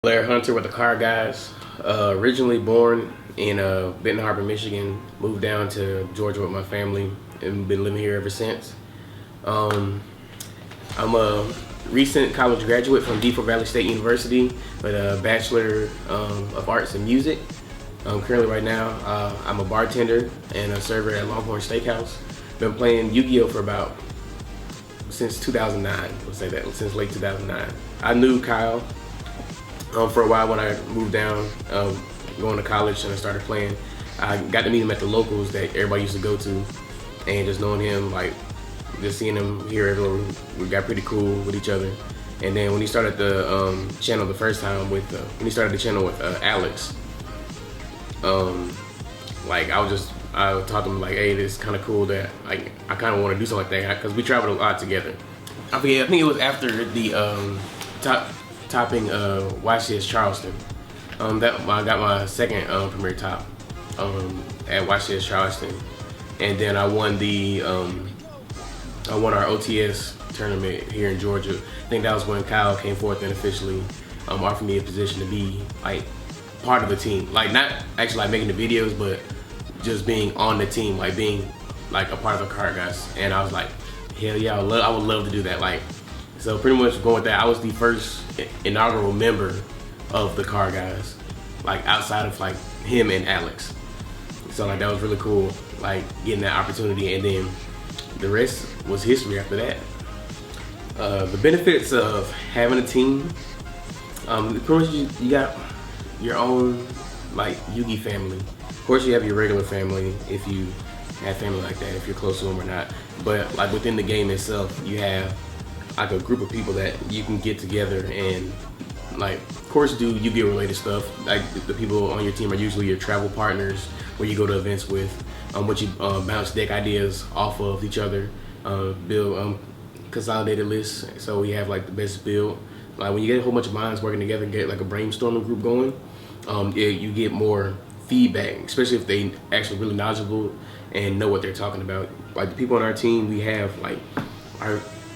Blair Hunter with TheCardGuyz. Originally born in Benton Harbor, Michigan. Moved down to Georgia with my family and been living here ever since. I'm a recent college graduate from Deep Valley State University with a Bachelor of Arts in Music. Currently right now, I'm a bartender and a server at Longhorn Steakhouse. Been playing Yu-Gi-Oh for since 2009, we'll say that, since late 2009. I knew Kyle for a while when I moved down, going to college, and I started playing. I got to meet him at the locals that everybody used to go to, and just knowing him, like, just seeing him here everywhere, we got pretty cool with each other. And then when he started the channel the first time when he started the channel with Alex, like I talked to him like, hey, this is kind of cool that like I kind of want to do something like that because we traveled a lot together. I think it was after the topping YCS Charleston. That I got my second premier top at YCS Charleston, and then I won our OTS tournament here in Georgia. I think that was when Kyle came forth and officially offered me a position to be like part of the team, like not actually like making the videos, but just being on the team, like being like a part of the TheCardGuyz. And I was like, hell yeah, I would love to do that. Like, so pretty much going with that, I was the first inaugural member of the TheCardGuyz, like outside of like him and Alex. So like that was really cool, like getting that opportunity, and then the rest was history after that. The benefits of having a team, pretty much you got your own like Yugi family. Of course you have your regular family if you have family like that, if you're close to them or not. But like within the game itself, you have like a group of people that you can get together and like, of course, do Yu-Gi-Oh related stuff. Like the people on your team are usually your travel partners, where you go to events with, what you bounce deck ideas off of each other, build consolidated lists. So we have like the best build. Like when you get a whole bunch of minds working together and get like a brainstorming group going, you get more feedback, especially if they actually really knowledgeable and know what they're talking about. Like the people on our team, we have like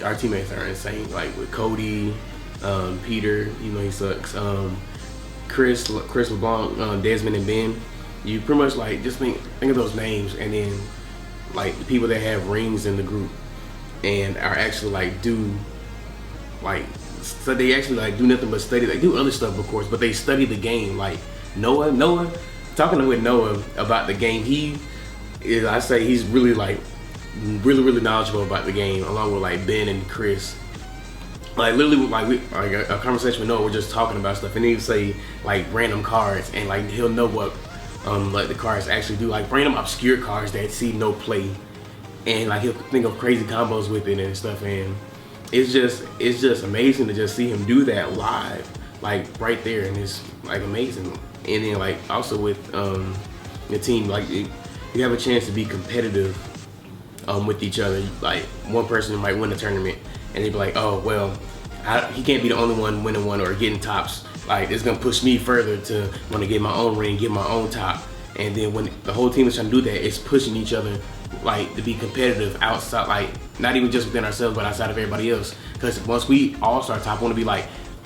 our teammates are insane. Like with Cody, Peter, you know he sucks. Chris LeBlanc, Desmond, and Ben. You pretty much like just think of those names, and then like the people that have rings in the group and are actually like so they actually like do nothing but study. They do other stuff, of course, but they study the game. Like Noah, talking with Noah about the game, I say he's really like really knowledgeable about the game, along with like Ben and Chris. Like literally, like a conversation with Noah, we're just talking about stuff, and he'd say like random cards, and like he'll know what like the cards actually do, like random obscure cards that see no play, and like he'll think of crazy combos with it and stuff, and it's just amazing to just see him do that live, like right there, and it's like amazing. And then like also with the team, like you have a chance to be competitive with each other. Like one person might win the tournament, and they'd be like, oh well, he can't be the only one winning one or getting tops. Like it's gonna push me further to want to get my own ring, get my own top. And then when the whole team is trying to do that, it's pushing each other like to be competitive outside, like not even just within ourselves, but outside of everybody else. Because once we all start top, want to be like,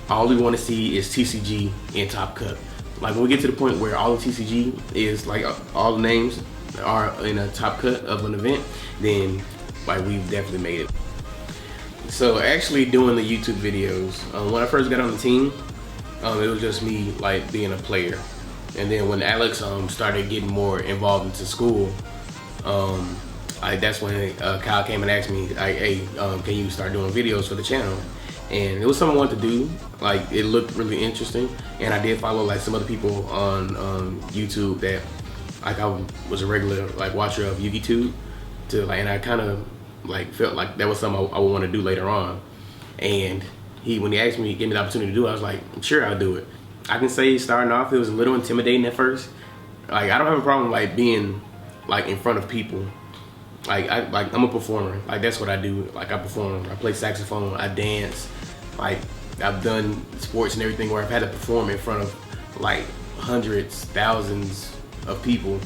all we want to see is TCG in Top Cut. Like when we get to the point where all of TCG is like all the names are in a top cut of an event, then like we've definitely made it. So actually doing the YouTube videos, when I first got on the team, it was just me like being a player. And then when Alex started getting more involved into school, that's when Kyle came and asked me, like, hey, can you start doing videos for the channel? And it was something I wanted to do. Like it looked really interesting, and I did follow like some other people on YouTube that like I was a regular like watcher of YugiTube, and I kind of like felt like that was something I would want to do later on. And when he asked me, gave me the opportunity to do it, I was like, sure, I'll do it. I can say starting off, it was a little intimidating at first. Like I don't have a problem like being like in front of people. I'm a performer. Like that's what I do. Like I perform. I play saxophone. I dance. Like I've done sports and everything where I've had to perform in front of like hundreds, thousands of people,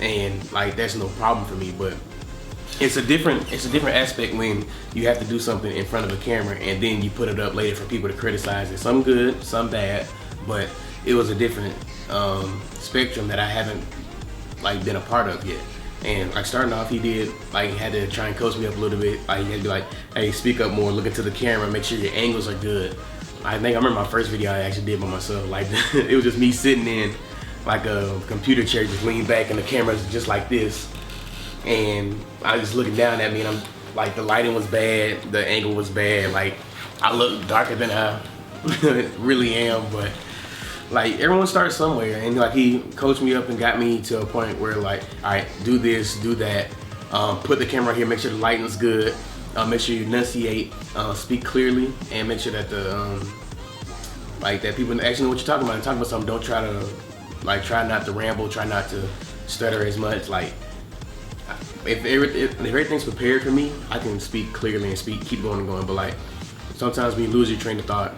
and like that's no problem for me. But it's a different aspect when you have to do something in front of a camera and then you put it up later for people to criticize it. Some good, some bad, but it was a different spectrum that I haven't like been a part of yet. And like starting off, he did like had to try and coach me up a little bit. Like he had to be like, hey, speak up more, look into the camera, make sure your angles are good. I remember my first video I actually did by myself. Like it was just me sitting in like a computer chair, just leaning back, and the camera's just like this. And I was just looking down at me, and I'm like, the lighting was bad, the angle was bad. Like I look darker than I really am, but like everyone starts somewhere, and like he coached me up and got me to a point where like, all right, do this, do that, put the camera here, make sure the lighting's good, make sure you enunciate, speak clearly, and make sure that the like that people actually know what you're talking about. And talking about something, don't try to like try not to ramble, try not to stutter as much. Like if everything's prepared for me, I can speak clearly and keep going and going. But like sometimes when you lose your train of thought,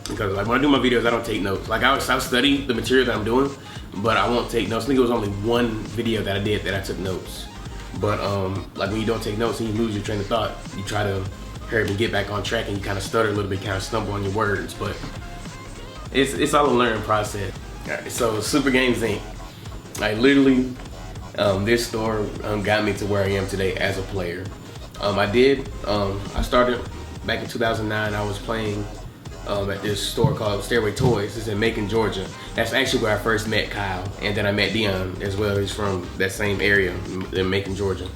because like when I do my videos, I don't take notes. Like I'll study the material that I'm doing, but I won't take notes. I think it was only one video that I did that I took notes. But like when you don't take notes and you lose your train of thought, you try to hurry up and get back on track, and you kind of stutter a little bit, kind of stumble on your words. But it's all a learning process. All right, so Super Guyz Inc. Like literally, this store got me to where I am today as a player. I started back in 2009. I was playing at this store called Stairway Toys. It's in Macon, Georgia. That's actually where I first met Kyle, and then I met Dion as well. He's from that same area in Macon, Georgia.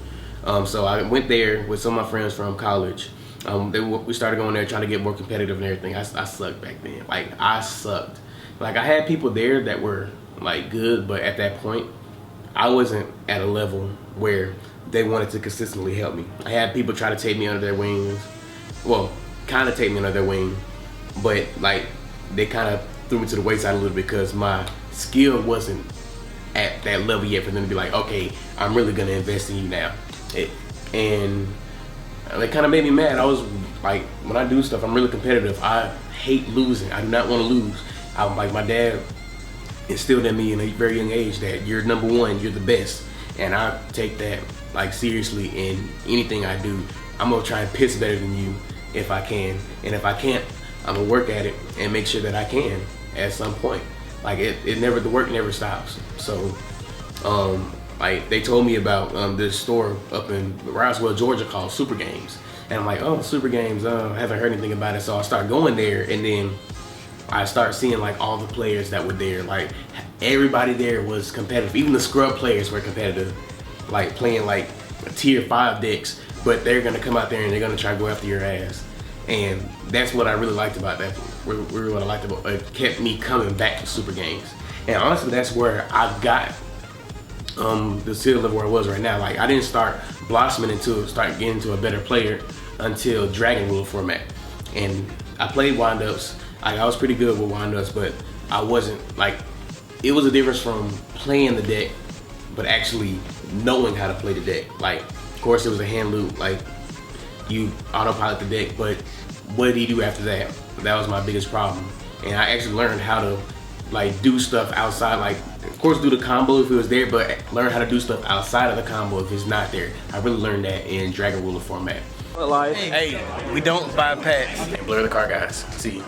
So I went there with some of my friends from college. We started going there trying to get more competitive and everything. I sucked back then. Like I sucked. Like I had people there that were like good, but at that point, I wasn't at a level where they wanted to consistently help me. I had people try to take me under their wings. Well, kind of take me under their wing, but like they kind of threw me to the wayside a little bit because my skill wasn't at that level yet for them to be like, okay, I'm really gonna invest in you now. And it kind of made me mad. I was like, when I do stuff, I'm really competitive. I hate losing. I do not want to lose. Like my dad instilled in me in a very young age that you're number one, you're the best, and I take that like seriously in anything I do. I'm gonna try and piss better than you if I can, and if I can't, I'm gonna work at it and make sure that I can at some point. Like the work never stops. So like they told me about this store up in Roswell, Georgia called Super Guyz, and I'm like, oh, Super Guyz, I haven't heard anything about it. So I start going there, and then I start seeing like all the players that were there. Like everybody there was competitive. Even the scrub players were competitive, like playing like tier 5 decks, but they're gonna come out there and they're gonna try to go after your ass. And that's what I really liked about that. Really what I liked about it, kept me coming back to Super Guyz. And honestly, that's where I got the skill level where I was right now. Like I didn't start blossoming start getting to a better player until Dragon Rule format. And I played windups. I was pretty good with windups, but I wasn't like, it was a difference from playing the deck, but actually knowing how to play the deck. Like, of course it was a hand loop, like you autopilot the deck, but what did he do after that? That was my biggest problem. And I actually learned how to like do stuff outside, like of course do the combo if it was there, but learn how to do stuff outside of the combo if it's not there. I really learned that in Dragon Ruler format. Hey, we don't buy packs. Blair TheCardGuyz. See you.